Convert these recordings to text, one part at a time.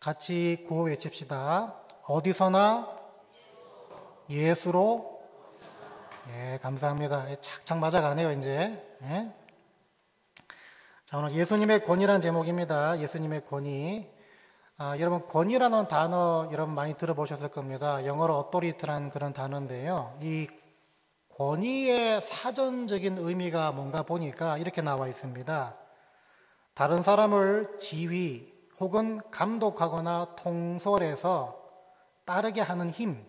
같이 구호 외칩시다. 어디서나 예수로. 예, 감사합니다. 착착 맞아가네요, 이제. 예. 자, 오늘 예수님의 권위란 제목입니다. 예수님의 권위. 여러분, 권위라는 단어 여러분 많이 들어보셨을 겁니다. 영어로 authority라는 그런 단어인데요. 이 권위의 사전적인 의미가 뭔가 보니까 이렇게 나와 있습니다. 다른 사람을 지휘 혹은 감독하거나 통솔해서 따르게 하는 힘,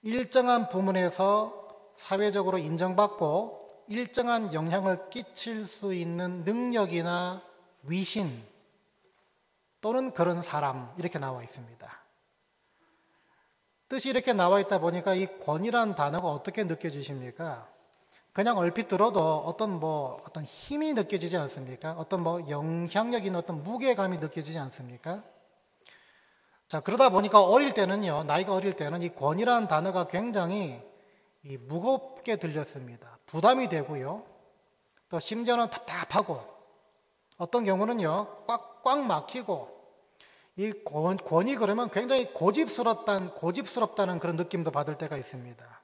일정한 부문에서 사회적으로 인정받고 일정한 영향을 끼칠 수 있는 능력이나 위신 또는 그런 사람, 이렇게 나와 있습니다. 뜻이 이렇게 나와 있다 보니까 이 권위란 단어가 어떻게 느껴지십니까? 그냥 얼핏 들어도 어떤 힘이 느껴지지 않습니까? 어떤 영향력 있는 어떤 무게감이 느껴지지 않습니까? 자, 그러다 보니까 나이가 어릴 때는 이 권위라는 단어가 굉장히 무겁게 들렸습니다. 부담이 되고요. 또 심지어는 답답하고, 어떤 경우는요, 꽉 막히고, 이 권위 그러면 굉장히 고집스럽다는 그런 느낌도 받을 때가 있습니다.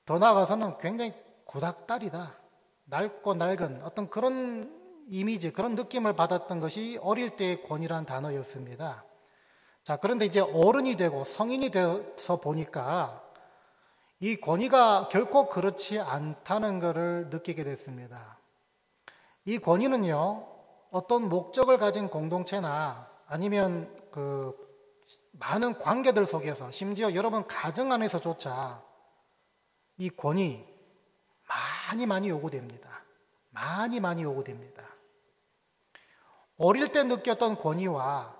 더 나아가서는 굉장히 구닥다리다, 낡고 낡은 어떤 그런 이미지, 그런 느낌을 받았던 것이 어릴 때의 권위라는 단어였습니다. 자, 그런데 이제 어른이 되고 성인이 돼서 보니까 이 권위가 결코 그렇지 않다는 것을 느끼게 됐습니다. 이 권위는요, 어떤 목적을 가진 공동체나 아니면 많은 관계들 속에서, 심지어 여러분 가정 안에서조차 이 권위 많이 요구됩니다. 많이 요구됩니다. 어릴 때 느꼈던 권위와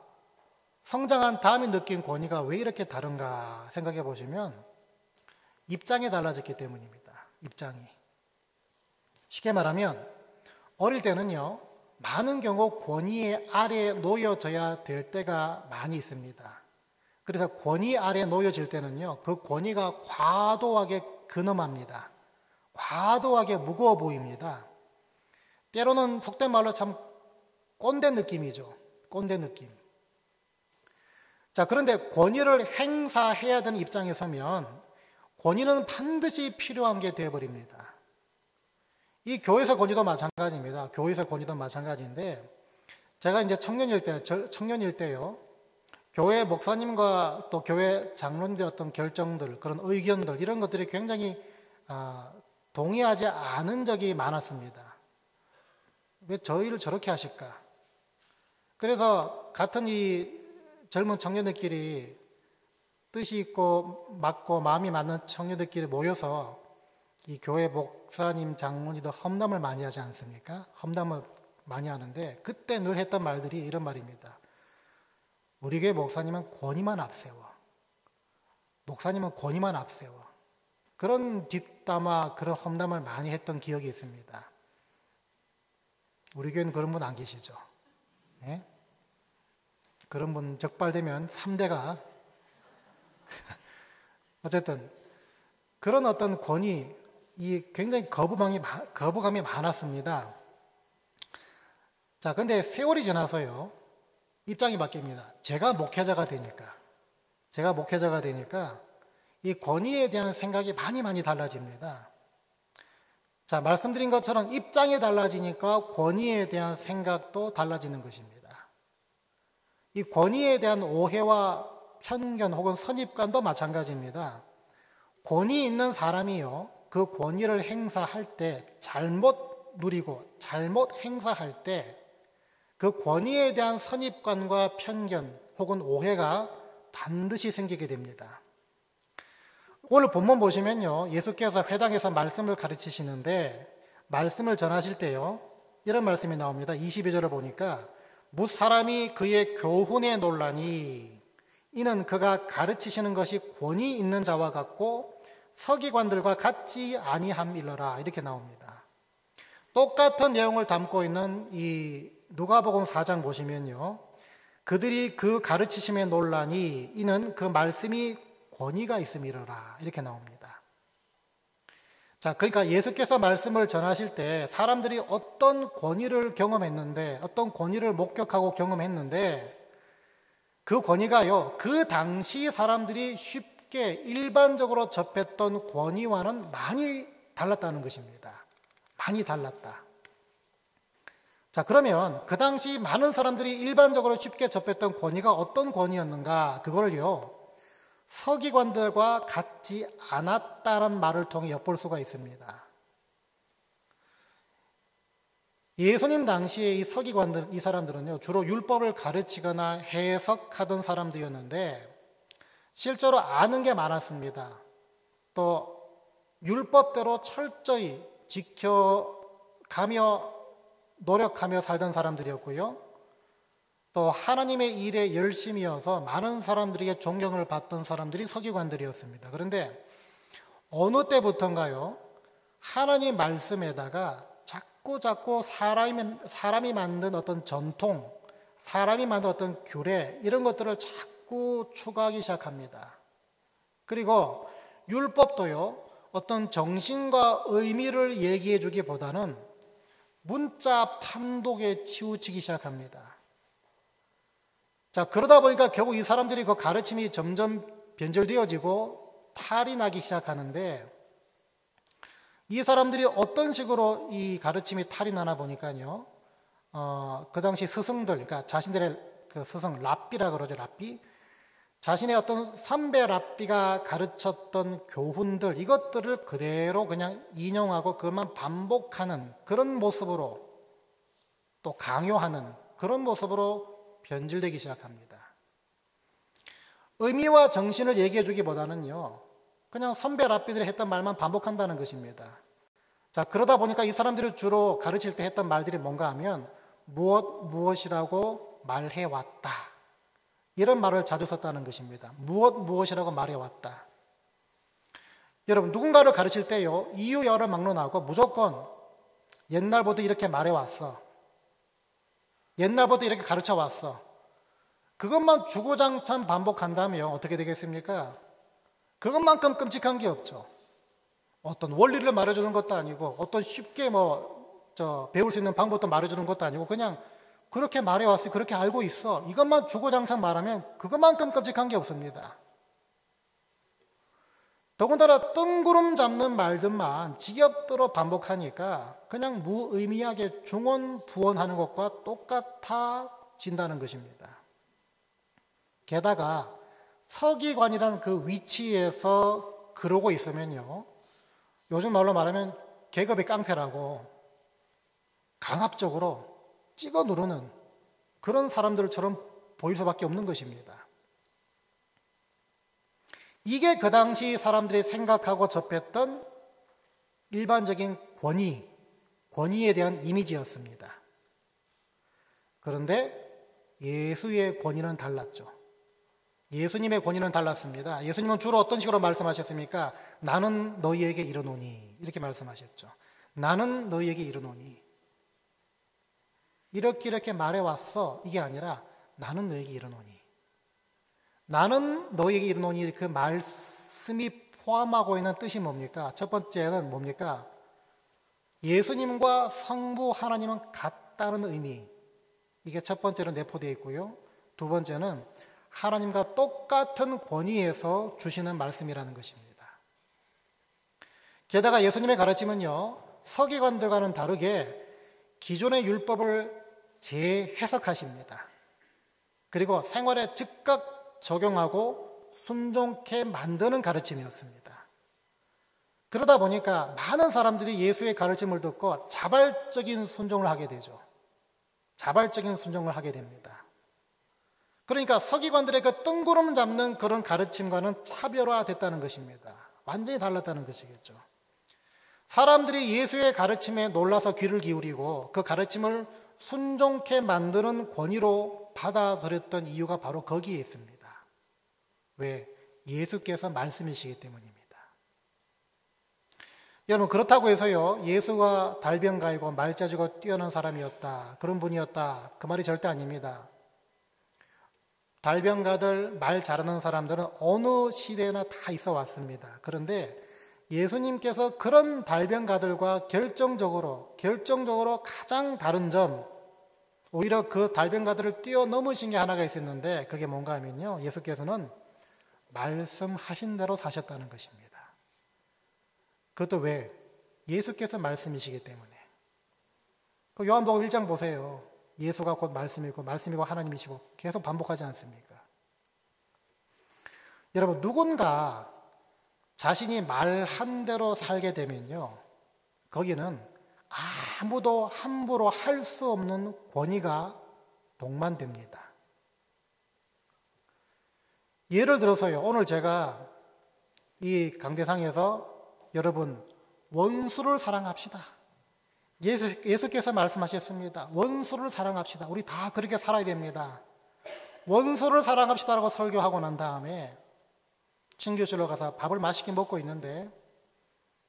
성장한 다음에 느낀 권위가 왜 이렇게 다른가 생각해 보시면 입장이 달라졌기 때문입니다. 입장이. 쉽게 말하면 어릴 때는요, 많은 경우 권위 아래에 놓여져야 될 때가 많이 있습니다. 그래서 권위 아래에 놓여질 때는요, 그 권위가 과도하게 근엄합니다. 과도하게 무거워 보입니다. 때로는 속된 말로 참 꼰대 느낌이죠. 꼰대 느낌. 자, 그런데 권위를 행사해야 되는 입장에 서면 권위는 반드시 필요한 게 되어버립니다. 이 교회에서 권위도 마찬가지입니다. 교회에서 권위도 마찬가지인데, 제가 이제 청년일 때요, 교회 목사님과 또 교회 장로님들 어떤 결정들, 그런 의견들, 이런 것들이 굉장히 동의하지 않은 적이 많았습니다. 왜 저희를 저렇게 하실까? 그래서 같은 이 젊은 청년들끼리 뜻이 있고 맞고 마음이 맞는 청년들끼리 모여서 이 교회 목사님, 장로님도 험담을 많이 하지 않습니까? 험담을 많이 하는데 그때 늘 했던 말들이 이런 말입니다. 우리 교회 목사님은 권위만 앞세워. 목사님은 권위만 앞세워. 그런 뒷담화, 그런 험담을 많이 했던 기억이 있습니다. 우리 교회는 그런 분 안 계시죠? 네? 그런 분 적발되면 3대가 어쨌든 그런 어떤 권위, 이 굉장히 거부감이 많았습니다. 자, 근데 세월이 지나서요, 입장이 바뀝니다. 제가 목회자가 되니까 이 권위에 대한 생각이 많이 달라집니다. 자, 말씀드린 것처럼 입장이 달라지니까 권위에 대한 생각도 달라지는 것입니다. 이 권위에 대한 오해와 편견 혹은 선입관도 마찬가지입니다. 권위 있는 사람이요, 그 권위를 행사할 때 잘못 누리고 잘못 행사할 때 그 권위에 대한 선입관과 편견 혹은 오해가 반드시 생기게 됩니다. 오늘 본문 보시면요, 예수께서 회당에서 말씀을 가르치시는데 말씀을 전하실 때요, 이런 말씀이 나옵니다. 22절을 보니까 무사람이 그의 교훈에 놀라니 이는 그가 가르치시는 것이 권위 있는 자와 같고 서기관들과 같지 아니함일러라, 이렇게 나옵니다. 똑같은 내용을 담고 있는 이 누가복음 4장 보시면요, 그들이 그 가르치심에 놀라니 이는 그 말씀이 권위가 있음이로라, 이렇게 나옵니다. 자, 그러니까 예수께서 말씀을 전하실 때 사람들이 어떤 권위를 경험했는데, 어떤 권위를 목격하고 경험했는데, 그 권위가요, 그 당시 사람들이 쉽게 일반적으로 접했던 권위와는 많이 달랐다는 것입니다. 많이 달랐다. 자, 그러면 그 당시 많은 사람들이 일반적으로 쉽게 접했던 권위가 어떤 권위였는가? 그걸요, 서기관들과 같지 않았다는 말을 통해 엿볼 수가 있습니다. 예수님 당시에 이 서기관들, 이 사람들은요, 주로 율법을 가르치거나 해석하던 사람들이었는데, 실제로 아는 게 많았습니다. 또 율법대로 철저히 지켜가며 노력하며 살던 사람들이었고요. 또 하나님의 일에 열심이어서 많은 사람들에게 존경을 받던 사람들이 서기관들이었습니다. 그런데 어느 때부터인가요? 하나님 말씀에다가 자꾸 사람이 만든 어떤 전통, 사람이 만든 어떤 규례, 이런 것들을 자꾸 추가하기 시작합니다. 그리고 율법도요, 어떤 정신과 의미를 얘기해 주기보다는 문자 판독에 치우치기 시작합니다. 자, 그러다 보니까 결국 이 사람들이 그 가르침이 점점 변절되어지고 탈이 나기 시작하는데, 이 사람들이 어떤 식으로 이 가르침이 탈이 나나 보니까요, 그 당시 스승들, 그러니까 자신들의 그 스승, 랍비라 그러죠, 랍비. 자신의 어떤 선배 랍비가 가르쳤던 교훈들, 이것들을 그대로 그냥 인용하고 그것만 반복하는 그런 모습으로, 또 강요하는 그런 모습으로 변질되기 시작합니다. 의미와 정신을 얘기해 주기보다는요, 그냥 선배 랍비들이 했던 말만 반복한다는 것입니다. 자, 그러다 보니까 이 사람들이 주로 가르칠 때 했던 말들이 뭔가 하면 무엇이라고 말해왔다, 이런 말을 자주 썼다는 것입니다. 무엇이라고 말해왔다. 여러분, 누군가를 가르칠 때요, 이유 여러 막론하고 무조건 옛날부터 이렇게 말해왔어, 옛날부터 이렇게 가르쳐왔어, 그것만 주구장창 반복한다면 어떻게 되겠습니까? 그것만큼 끔찍한 게 없죠. 어떤 원리를 말해주는 것도 아니고, 어떤 쉽게 배울 수 있는 방법도 말해주는 것도 아니고, 그냥 그렇게 말해왔어, 그렇게 알고 있어, 이것만 주구장창 말하면 그것만큼 끔찍한 게 없습니다. 더군다나 뜬구름 잡는 말들만 지겹도록 반복하니까 그냥 무의미하게 중언부언하는 것과 똑같아진다는 것입니다. 게다가 서기관이라는 그 위치에서 그러고 있으면요, 요즘 말로 말하면 계급의 깡패라고 강압적으로 찍어 누르는 그런 사람들처럼 보일 수밖에 없는 것입니다. 이게 그 당시 사람들이 생각하고 접했던 일반적인 권위에 대한 이미지였습니다. 그런데 예수의 권위는 달랐죠. 예수님의 권위는 달랐습니다. 예수님은 주로 어떤 식으로 말씀하셨습니까? 나는 너희에게 이르노니, 이렇게 말씀하셨죠. 나는 너희에게 이르노니, 이렇게 말해왔어, 이게 아니라 나는 너희에게 이르노니. 나는 너희에게 이르노니, 그 말씀이 포함하고 있는 뜻이 뭡니까? 첫 번째는 뭡니까? 예수님과 성부 하나님은 같다는 의미, 이게 첫 번째로 내포되어 있고요. 두 번째는 하나님과 똑같은 권위에서 주시는 말씀이라는 것입니다. 게다가 예수님의 가르침은요, 서기관들과는 다르게 기존의 율법을 재해석하십니다. 그리고 생활에 즉각 적용하고 순종케 만드는 가르침이었습니다. 그러다 보니까 많은 사람들이 예수의 가르침을 듣고 자발적인 순종을 하게 되죠. 자발적인 순종을 하게 됩니다. 그러니까 서기관들의 그 뜬구름 잡는 그런 가르침과는 차별화됐다는 것입니다. 완전히 달랐다는 것이겠죠. 사람들이 예수의 가르침에 놀라서 귀를 기울이고 그 가르침을 순종케 만드는 권위로 받아들였던 이유가 바로 거기에 있습니다. 왜? 예수께서 말씀이시기 때문입니다. 여러분, 그렇다고 해서요, 예수가 달변가이고 말재주가 뛰어난 사람이었다, 그런 분이었다, 그 말이 절대 아닙니다. 달변가들, 말 잘하는 사람들은 어느 시대나 다 있어 왔습니다. 그런데 예수님께서 그런 달변가들과 결정적으로 가장 다른 점, 오히려 그 달변가들을 뛰어넘으신 게 하나가 있었는데 그게 뭔가 하면요, 예수께서는 말씀하신 대로 사셨다는 것입니다. 그것도 왜? 예수께서 말씀이시기 때문에. 그 요한복음 1장 보세요. 예수가 곧 말씀이고 말씀이고 하나님이시고 계속 반복하지 않습니까? 여러분, 누군가 자신이 말한 대로 살게 되면요, 거기는 아무도 함부로 할 수 없는 권위가 동반됩니다. 예를 들어서요, 오늘 제가 이 강대상에서 여러분, 원수를 사랑합시다. 예수께서 말씀하셨습니다. 원수를 사랑합시다. 우리 다 그렇게 살아야 됩니다. 원수를 사랑합시다라고 설교하고 난 다음에 친교실로 가서 밥을 맛있게 먹고 있는데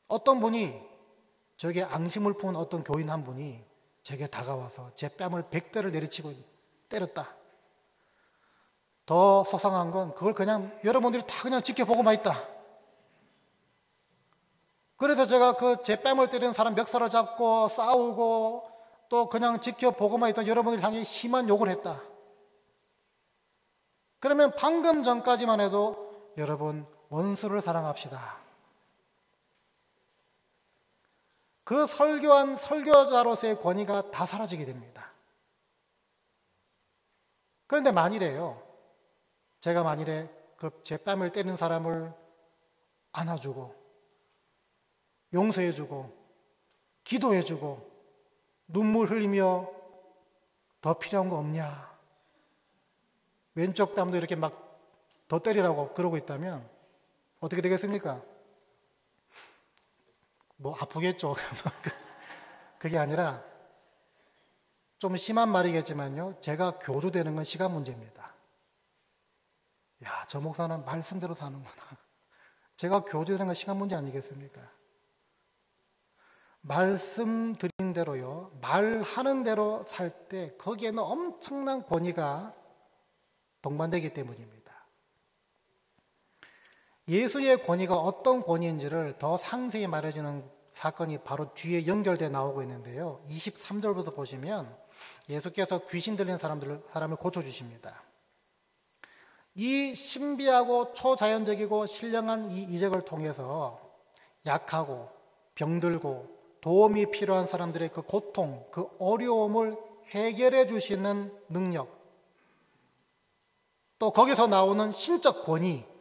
어떤 분이, 저게 앙심을 품은 어떤 교인 한 분이 제게 다가와서 제 뺨을 100대를 내리치고 때렸다. 더 속상한 건 그걸 그냥 여러분들이 다 그냥 지켜보고만 있다. 그래서 제가 그 제 뺨을 때리는 사람 멱살을 잡고 싸우고 또 그냥 지켜보고만 있던 여러분들 향해 심한 욕을 했다. 그러면 방금 전까지만 해도 여러분, 원수를 사랑합시다. 그 설교한 설교자로서의 권위가 다 사라지게 됩니다. 그런데 만일에요, 제가 만일에 그 제 뺨을 때리는 사람을 안아주고 용서해주고 기도해주고 눈물 흘리며 더 필요한 거 없냐, 왼쪽 뺨도 이렇게 막 더 때리라고 그러고 있다면 어떻게 되겠습니까? 뭐 아프겠죠. 그게 아니라 좀 심한 말이겠지만요, 제가 교주되는 건 시간 문제입니다. 야, 저 목사는 말씀대로 사는구나. 제가 교주되는 건 시간 문제 아니겠습니까? 말씀드린 대로요, 말하는 대로 살 때 거기에는 엄청난 권위가 동반되기 때문입니다. 예수의 권위가 어떤 권위인지를 더 상세히 말해주는 사건이 바로 뒤에 연결되어 나오고 있는데요, 23절부터 보시면 예수께서 귀신 들린 사람을 고쳐주십니다. 이 신비하고 초자연적이고 신령한 이 이적을 통해서 약하고 병들고 도움이 필요한 사람들의 그 고통, 그 어려움을 해결해 주시는 능력, 또 거기서 나오는 신적 권위,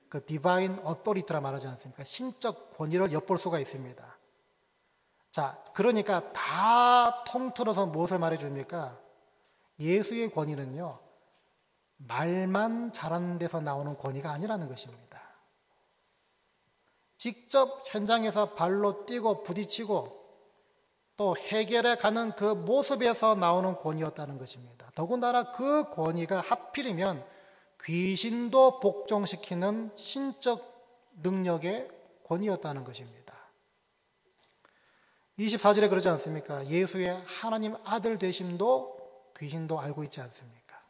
그 디바인 어토리티라 말하지 않습니까? 신적 권위를 엿볼 수가 있습니다. 자, 그러니까 다 통틀어서 무엇을 말해줍니까? 예수의 권위는요, 말만 잘하는 데서 나오는 권위가 아니라는 것입니다. 직접 현장에서 발로 뛰고 부딪히고 또 해결해 가는 그 모습에서 나오는 권위였다는 것입니다. 더군다나 그 권위가 하필이면 귀신도 복종시키는 신적 능력의 권위였다는 것입니다. 24절에 그러지 않습니까? 예수의 하나님 아들 되심도 귀신도 알고 있지 않습니까?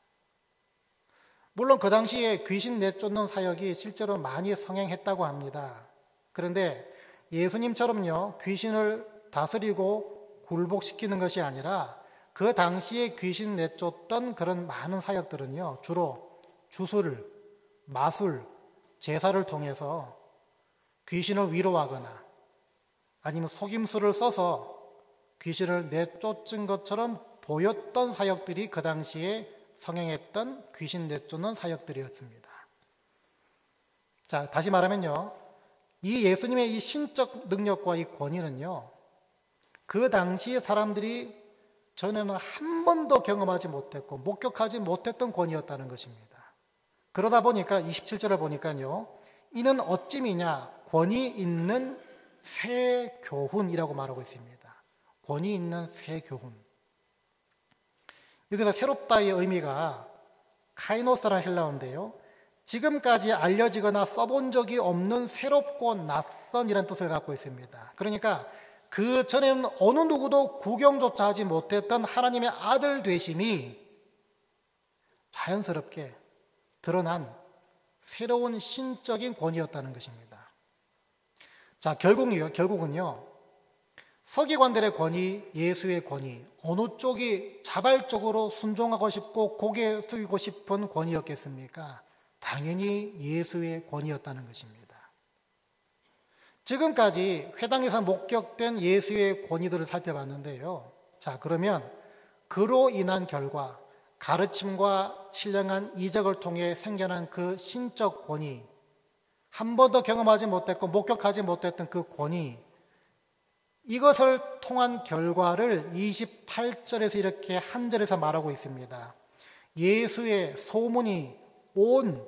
물론 그 당시에 귀신 내쫓는 사역이 실제로 많이 성행했다고 합니다. 그런데 예수님처럼요, 귀신을 다스리고 굴복시키는 것이 아니라 그 당시에 귀신 내쫓던 그런 많은 사역들은요, 주로 주술, 마술, 제사를 통해서 귀신을 위로하거나 아니면 속임수를 써서 귀신을 내쫓은 것처럼 보였던 사역들이 그 당시에 성행했던 귀신 내쫓는 사역들이었습니다. 자, 다시 말하면요, 이 예수님의 이 신적 능력과 이 권위는요, 그 당시 사람들이 전에는 한 번도 경험하지 못했고 목격하지 못했던 권위였다는 것입니다. 그러다 보니까 27절을 보니까요, 이는 어찌미냐, 권위 있는 새 교훈이라고 말하고 있습니다. 권위 있는 새 교훈. 여기서 새롭다의 의미가 카이노스라는 헬라어인데요, 지금까지 알려지거나 써본 적이 없는 새롭고 낯선이라는 뜻을 갖고 있습니다. 그러니까 그 전에는 어느 누구도 구경조차 하지 못했던 하나님의 아들 되심이 자연스럽게 드러난 새로운 신적인 권위였다는 것입니다. 자, 결국은요, 서기관들의 권위, 예수의 권위, 어느 쪽이 자발적으로 순종하고 싶고 고개 숙이고 싶은 권위였겠습니까? 당연히 예수의 권위였다는 것입니다. 지금까지 회당에서 목격된 예수의 권위들을 살펴봤는데요. 자, 그러면 그로 인한 결과, 가르침과 신령한 이적을 통해 생겨난 그 신적 권위, 한 번도 경험하지 못했고 목격하지 못했던 그 권위, 이것을 통한 결과를 28절에서 이렇게 한 절에서 말하고 있습니다. 예수의 소문이 곧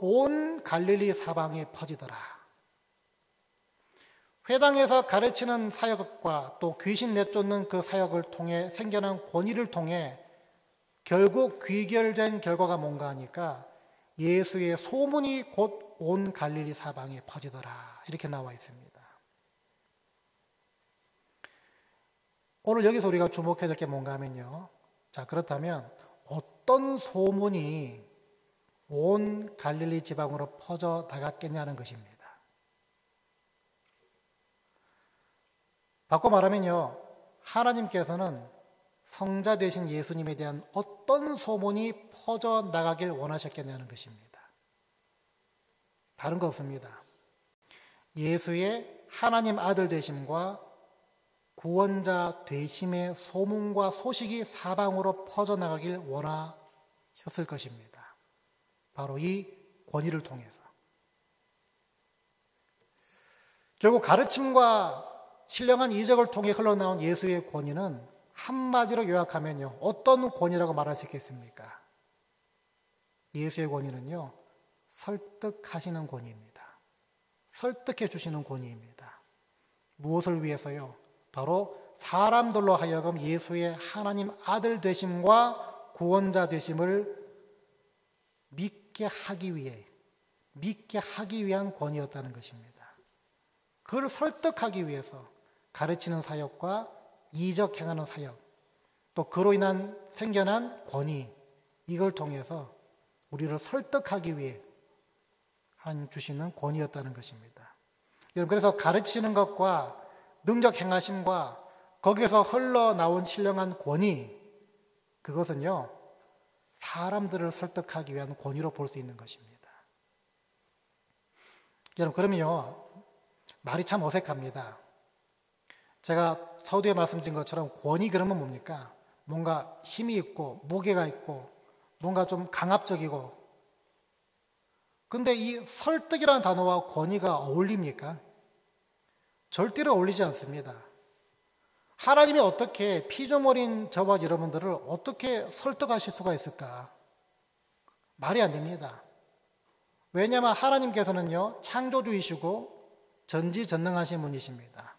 온 갈릴리 사방에 퍼지더라. 회당에서 가르치는 사역과 또 귀신 내쫓는 그 사역을 통해 생겨난 권위를 통해 결국 귀결된 결과가 뭔가 하니까 예수의 소문이 곧 온 갈릴리 사방에 퍼지더라. 이렇게 나와 있습니다. 오늘 여기서 우리가 주목해야 될 게 뭔가 하면요. 자, 그렇다면 어떤 소문이 온 갈릴리 지방으로 퍼져 나갔겠냐는 것입니다. 바꿔 말하면요, 하나님께서는 성자 되신 예수님에 대한 어떤 소문이 퍼져 나가길 원하셨겠냐는 것입니다. 다른 거 없습니다. 예수의 하나님 아들 되심과 구원자 되심의 소문과 소식이 사방으로 퍼져나가길 원하셨을 것입니다. 바로 이 권위를 통해서. 결국 가르침과 신령한 이적을 통해 흘러나온 예수의 권위는 한마디로 요약하면요, 어떤 권위라고 말할 수 있겠습니까? 예수의 권위는요, 설득하시는 권위입니다. 설득해 주시는 권위입니다. 무엇을 위해서요? 바로 사람들로 하여금 예수의 하나님 아들 되심과 구원자 되심을 믿게 하기 위한 권위였다는 것입니다. 그를 설득하기 위해서 가르치는 사역과 이적 행하는 사역, 또 그로 인한 생겨난 권위, 이걸 통해서 우리를 설득하기 위해 주시는 권위였다는 것입니다. 여러분, 그래서 가르치는 것과 능력 행하심과 거기에서 흘러나온 신령한 권위, 그것은요, 사람들을 설득하기 위한 권위로 볼 수 있는 것입니다. 여러분, 그러면요, 말이 참 어색합니다. 제가 서두에 말씀드린 것처럼 권위 그러면 뭡니까? 뭔가 힘이 있고 무게가 있고 뭔가 좀 강압적이고, 근데 이 설득이라는 단어와 권위가 어울립니까? 절대로 어울리지 않습니다. 하나님이 어떻게 피조물인 저와 여러분들을 어떻게 설득하실 수가 있을까? 말이 안 됩니다. 왜냐하면 하나님께서는요, 창조주이시고 전지전능하신 분이십니다.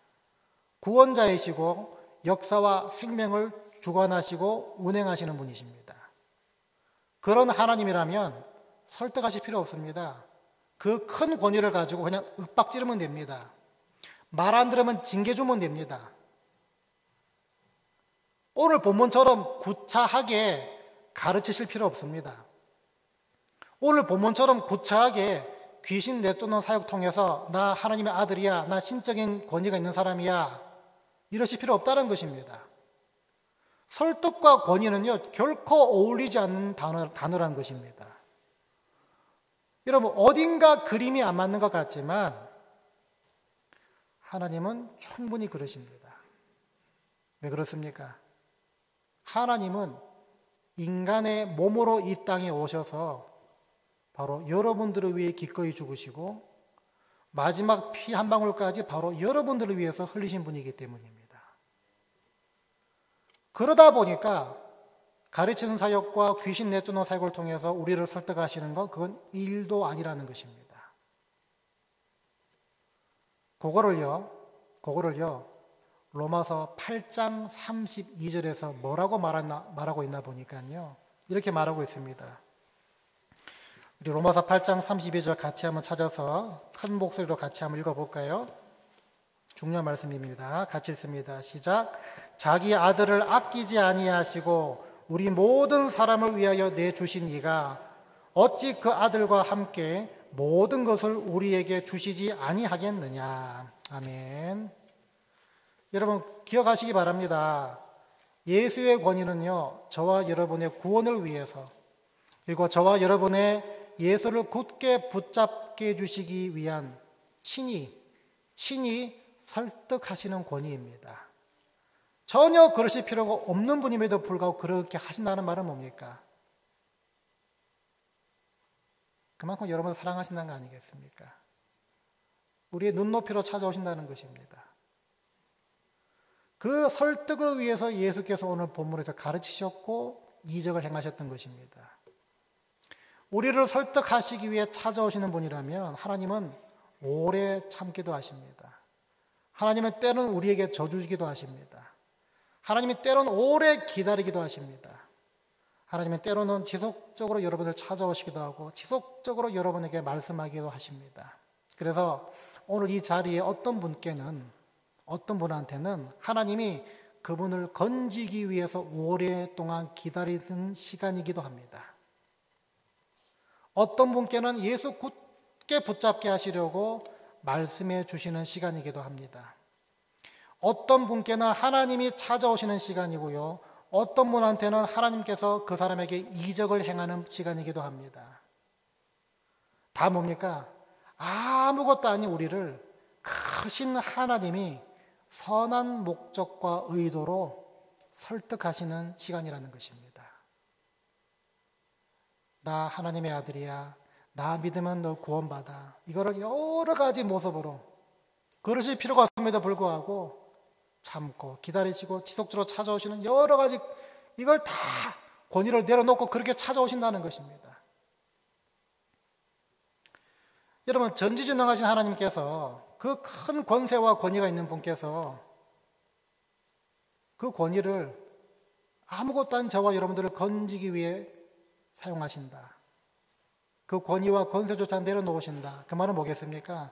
구원자이시고 역사와 생명을 주관하시고 운행하시는 분이십니다. 그런 하나님이라면 설득하실 필요 없습니다. 그 큰 권위를 가지고 그냥 윽박지르면 됩니다. 말 안 들으면 징계 주면 됩니다. 오늘 본문처럼 구차하게 가르치실 필요 없습니다. 오늘 본문처럼 구차하게 귀신 내쫓는 사역 통해서 나 하나님의 아들이야, 나 신적인 권위가 있는 사람이야, 이러실 필요 없다는 것입니다. 설득과 권위는요, 결코 어울리지 않는 단어라는 것입니다. 여러분, 어딘가 그림이 안 맞는 것 같지만 하나님은 충분히 그러십니다. 왜 그렇습니까? 하나님은 인간의 몸으로 이 땅에 오셔서 바로 여러분들을 위해 기꺼이 죽으시고 마지막 피 한 방울까지 바로 여러분들을 위해서 흘리신 분이기 때문입니다. 그러다 보니까 가르치는 사역과 귀신 내쫓는 사역을 통해서 우리를 설득하시는 건 그건 일도 아니라는 것입니다. 그거를요 로마서 8장 32절에서 뭐라고 말하고 있나 보니까요, 이렇게 말하고 있습니다. 우리 로마서 8장 32절 같이 한번 찾아서 큰 목소리로 같이 한번 읽어볼까요? 중요한 말씀입니다. 같이 읽습니다. 시작. 자기 아들을 아끼지 아니하시고 우리 모든 사람을 위하여 내주신 이가 어찌 그 아들과 함께 모든 것을 우리에게 주시지 아니하겠느냐. 아멘. 여러분 기억하시기 바랍니다. 예수의 권위는요, 저와 여러분의 구원을 위해서, 그리고 저와 여러분의 예수를 굳게 붙잡게 해주시기 위한 친히 설득하시는 권위입니다. 전혀 그러실 필요가 없는 분임에도 불구하고 그렇게 하신다는 말은 뭡니까? 그만큼 여러분을 사랑하신다는 거 아니겠습니까? 우리의 눈높이로 찾아오신다는 것입니다. 그 설득을 위해서 예수께서 오늘 본문에서 가르치셨고 이적을 행하셨던 것입니다. 우리를 설득하시기 위해 찾아오시는 분이라면 하나님은 오래 참기도 하십니다. 하나님은 때로는 우리에게 져주기도 하십니다. 하나님이 때로는 오래 기다리기도 하십니다. 하나님은 때로는 지속적으로 여러분을 찾아오시기도 하고 지속적으로 여러분에게 말씀하기도 하십니다. 그래서 오늘 이 자리에 어떤 분한테는 하나님이 그분을 건지기 위해서 오랫동안 기다리던 시간이기도 합니다. 어떤 분께는 예수 굳게 붙잡게 하시려고 말씀해 주시는 시간이기도 합니다. 어떤 분께는 하나님이 찾아오시는 시간이고요. 어떤 분한테는 하나님께서 그 사람에게 이적을 행하는 시간이기도 합니다. 다 뭡니까? 아무것도 아닌 우리를 크신 하나님이 선한 목적과 의도로 설득하시는 시간이라는 것입니다. 나 하나님의 아들이야. 나 믿으면 너 구원받아. 이거를 여러 가지 모습으로 그러실 필요가 없음에도 불구하고 참고 기다리시고 지속적으로 찾아오시는 여러 가지, 이걸 다 권위를 내려놓고 그렇게 찾아오신다는 것입니다. 여러분, 전지전능하신 하나님께서 그 큰 권세와 권위가 있는 분께서 그 권위를 아무것도 아닌 저와 여러분들을 건지기 위해 사용하신다. 그 권위와 권세조차 내려놓으신다. 그 말은 뭐겠습니까?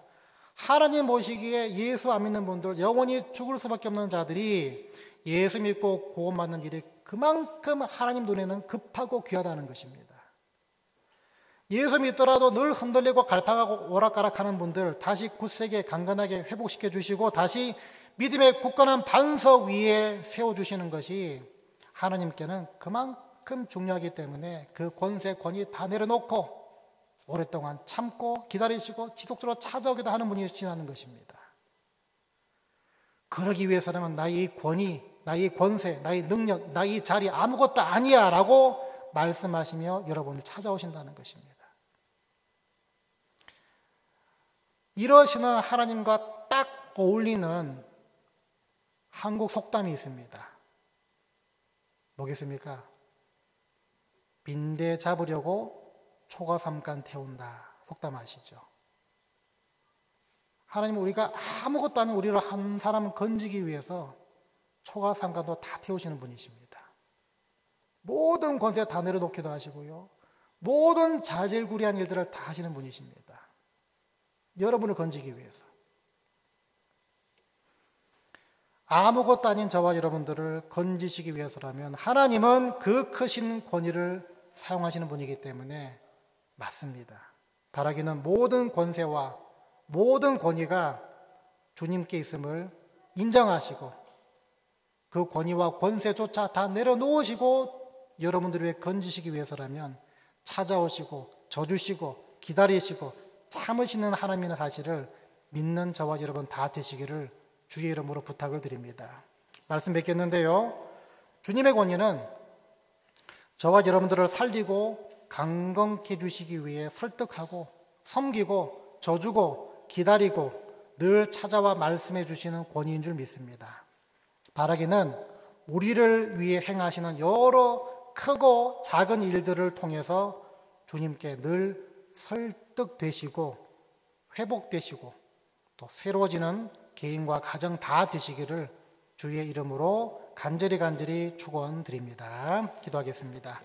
하나님 보시기에 예수 안 믿는 분들, 영원히 죽을 수밖에 없는 자들이 예수 믿고 구원받는 일이 그만큼 하나님 눈에는 급하고 귀하다는 것입니다. 예수 믿더라도 늘 흔들리고 갈팡하고 오락가락하는 분들 다시 굳세게 강건하게 회복시켜 주시고 다시 믿음의 굳건한 반석 위에 세워주시는 것이 하나님께는 그만큼 중요하기 때문에 그 권세 권위 다 내려놓고 오랫동안 참고 기다리시고 지속적으로 찾아오기도 하는 분이시라는 것입니다. 그러기 위해서라면 나의 권위, 나의 권세, 나의 능력, 나의 자리 아무것도 아니야 라고 말씀하시며 여러분을 찾아오신다는 것입니다. 이러시는 하나님과 딱 어울리는 한국 속담이 있습니다. 뭐겠습니까? 빈대 잡으려고 초가삼간 태운다. 속담 아시죠? 하나님은 우리가 아무것도 아닌 우리를 한 사람을 건지기 위해서 초가삼간도 다 태우시는 분이십니다. 모든 권세 다 내려놓기도 하시고요. 모든 자질구레한 일들을 다 하시는 분이십니다. 여러분을 건지기 위해서. 아무것도 아닌 저와 여러분들을 건지시기 위해서라면 하나님은 그 크신 권위를 사용하시는 분이기 때문에 맞습니다. 바라기는 모든 권세와 모든 권위가 주님께 있음을 인정하시고 그 권위와 권세조차 다 내려놓으시고 여러분들을 위해 건지시기 위해서라면 찾아오시고 져주시고 기다리시고 참으시는 하나님의 사실을 믿는 저와 여러분 다 되시기를 주의 이름으로 부탁을 드립니다. 말씀 뵙겠는데요. 주님의 권위는 저와 여러분들을 살리고 강건케 해주시기 위해 설득하고 섬기고 져주고 기다리고 늘 찾아와 말씀해 주시는 권위인 줄 믿습니다. 바라기는 우리를 위해 행하시는 여러 크고 작은 일들을 통해서 주님께 늘 설득되시고 회복되시고 또 새로워지는 개인과 가정 다 되시기를 주의 이름으로 간절히 축원드립니다. 기도하겠습니다.